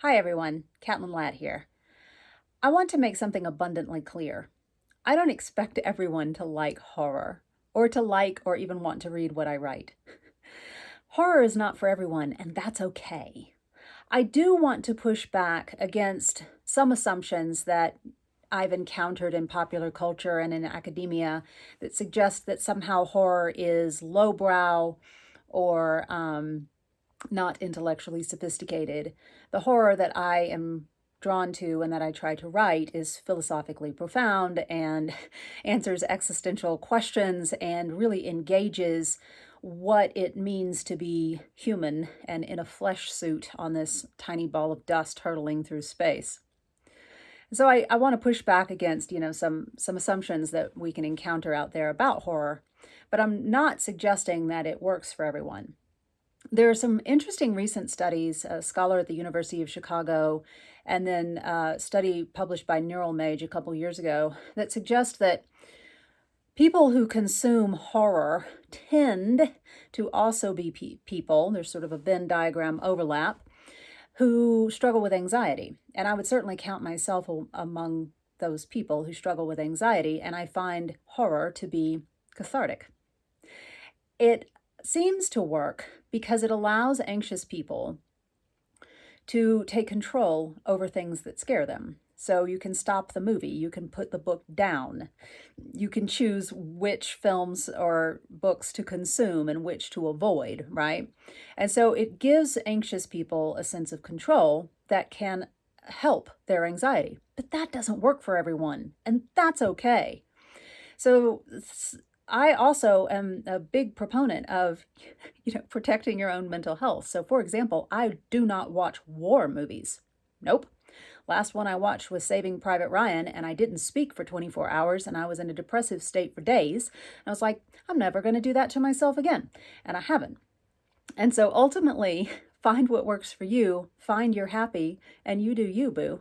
Hi everyone, Catlin Ladd here. I want to make something abundantly clear. I don't expect everyone to like horror, or to like or even want to read what I write. Horror is not for everyone, and that's okay. I do want to push back against some assumptions that I've encountered in popular culture and in academia that suggest that somehow horror is lowbrow or not intellectually sophisticated. The horror that I am drawn to and that I try to write is philosophically profound and answers existential questions and really engages what it means to be human and in a flesh suit on this tiny ball of dust hurtling through space. So I want to push back against, some assumptions that we can encounter out there about horror, but I'm not suggesting that it works for everyone. There are some interesting recent studies, a scholar at the University of Chicago, and then a study published by Neural Mage a couple years ago that suggest that people who consume horror tend to also be people, there's sort of a Venn diagram overlap, who struggle with anxiety. And I would certainly count myself among those people who struggle with anxiety, and I find horror to be cathartic. It seems to work because it allows anxious people to take control over things that scare them. So you can stop the movie, you can put the book down, you can choose which films or books to consume and which to avoid, right? And so it gives anxious people a sense of control that can help their anxiety. But that doesn't work for everyone, and that's okay. So I also am a big proponent of, protecting your own mental health. So for example, I do not watch war movies. Nope. Last one I watched was Saving Private Ryan, and I didn't speak for 24 hours, and I was in a depressive state for days. And I was like, I'm never going to do that to myself again. And I haven't. And so ultimately, find what works for you, find you're happy, and you do you, boo.